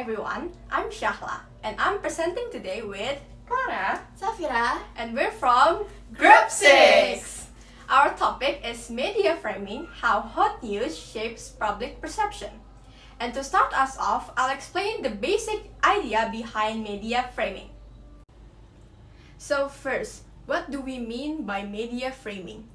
everyone, I'm Shahla and I'm presenting today with Clara, Shafira, and we're from Group 6. Our topic is media framing, how hot news shapes public perception. And to start us off, I'll explain the basic idea behind media framing. So first, what do we mean by media framing?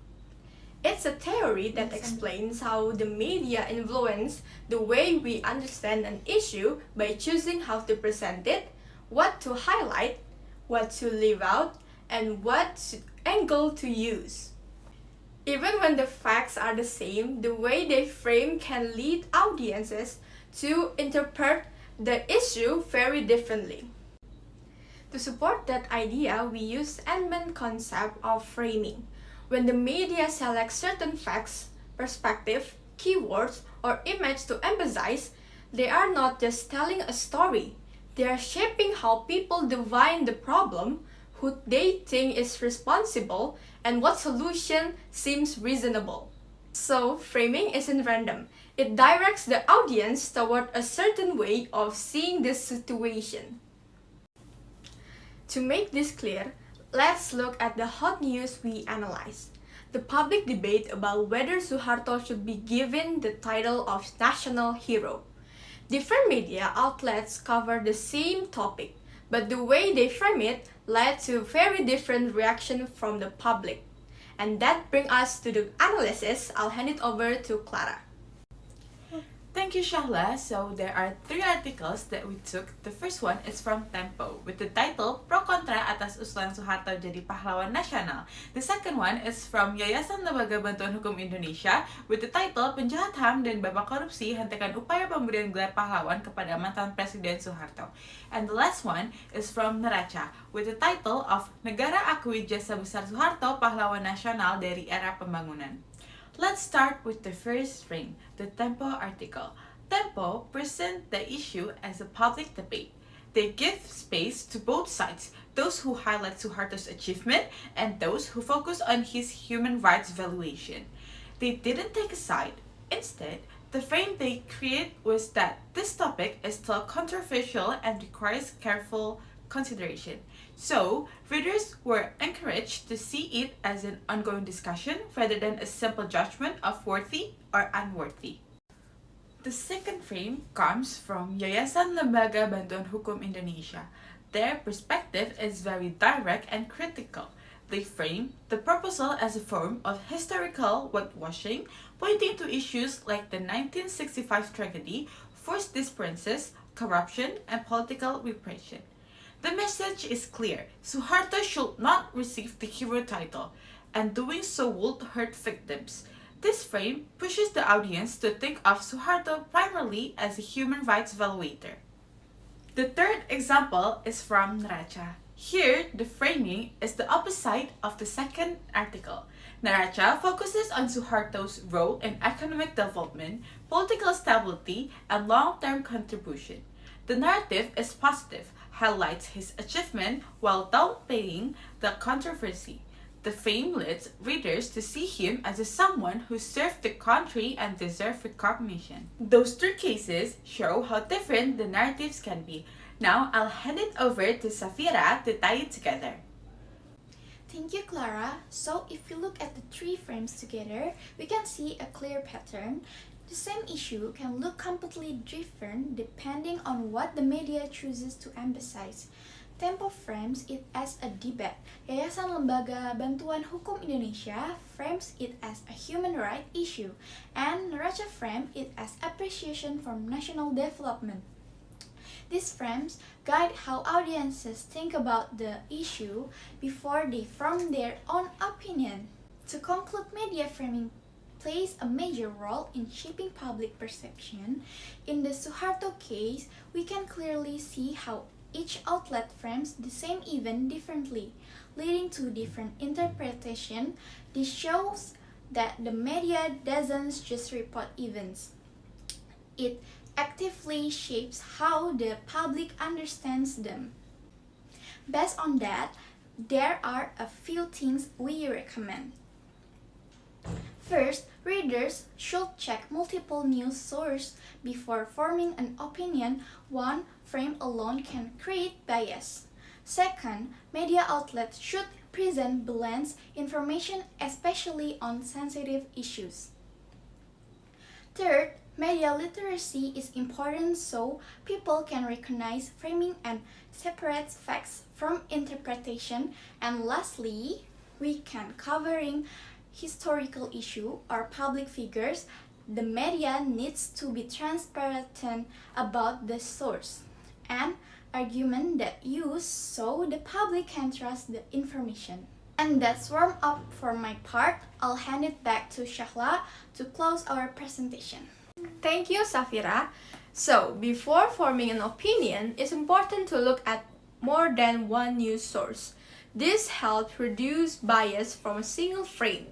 It's a theory that explains how the media influence the way we understand an issue by choosing how to present it, what to highlight, what to leave out, and what angle to use. Even when the facts are the same, the way they frame can lead audiences to interpret the issue very differently. To support that idea, we use Edman concept of framing. When the media selects certain facts, perspective, keywords, or image to emphasize, they are not just telling a story. They are shaping how people define the problem, who they think is responsible, and what solution seems reasonable. So, framing isn't random. It directs the audience toward a certain way of seeing the situation. To make this clear, let's look at the hot news we analyzed. The public debate about whether Suharto should be given the title of national hero. Different media outlets cover the same topic, but the way they frame it led to very different reaction from the public. And that brings us to the analysis. I'll hand it over to Clara. Thank you, Shahla. So there are 3 articles that we took. The first one is from Tempo with the title Pro Kontra atas usulan Soeharto jadi pahlawan nasional. The second one is from Yayasan Lembaga Bantuan Hukum Indonesia with the title Penjahat HAM dan Bapak Korupsi hentikan upaya pemberian gelar pahlawan kepada mantan Presiden Soeharto. And the last one is from Neraca with the title of Negara Akui Jasa Besar Soeharto Pahlawan Nasional dari Era Pembangunan. Let's start with the first frame, the Tempo article. Tempo present the issue as a public debate. They give space to both sides, those who highlight Suharto's achievement and those who focus on his human rights valuation. They didn't take a side. Instead, the frame they create was that this topic is still controversial and requires careful consideration. So, readers were encouraged to see it as an ongoing discussion rather than a simple judgment of worthy or unworthy. The second frame comes from Yayasan Lembaga Bantuan Hukum Indonesia. Their perspective is very direct and critical. They frame the proposal as a form of historical whitewashing, pointing to issues like the 1965 tragedy, forced disappearances, corruption, and political repression. The message is clear. Suharto should not receive the hero title, and doing so would hurt victims. This frame pushes the audience to think of Suharto primarily as a human rights valuator. The third example is from Neraca. Here, the framing is the opposite of the second article. Neraca focuses on Suharto's role in economic development, political stability, and long-term contribution. The narrative is positive, highlights his achievement while downplaying the controversy. The frame leads readers to see him as someone who served the country and deserved recognition. Those 3 cases show how different the narratives can be. Now I'll hand it over to Shafira to tie it together. Thank you, Clara. So if you look at the 3 frames together, we can see a clear pattern. The same issue can look completely different depending on what the media chooses to emphasize. Tempo frames it as a debate. Yayasan Lembaga Bantuan Hukum Indonesia frames it as a human rights issue, and Neraca frames it as appreciation for national development. These frames guide how audiences think about the issue before they form their own opinion. To conclude, media framing plays a major role in shaping public perception. In the Suharto case, we can clearly see how each outlet frames the same event differently, leading to different interpretation. This shows that the media doesn't just report events. It actively shapes how the public understands them. Based on that, there are a few things we recommend. First, readers should check multiple news sources before forming an opinion. One frame alone can create bias. Second, media outlets should present balanced information, especially on sensitive issues. Third, media literacy is important so people can recognize framing and separate facts from interpretation. And lastly, we can covering historical issue or public figures. The media needs to be transparent about the source and argument that used so the public can trust the information. And that's warm up for my part. I'll hand it back to Syahla to close our presentation. Thank you, Shafira. So, before forming an opinion, it's important to look at more than one news source. This helps reduce bias from a single frame.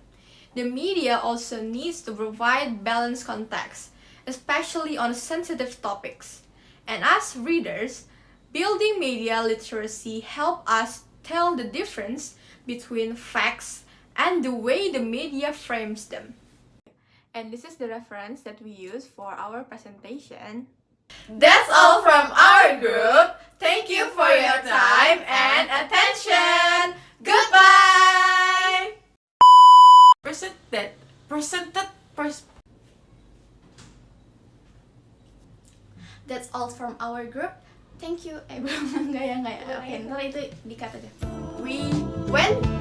The media also needs to provide balanced context, especially on sensitive topics. And as readers, building media literacy helps us tell the difference between facts and the way the media frames them. And this is the reference that we use for our presentation. That's all from our group. Thank you for your time and attention. Goodbye. That's all from our group. Thank you. Belum enggak ya. Oke, ntar itu dikat aja. We went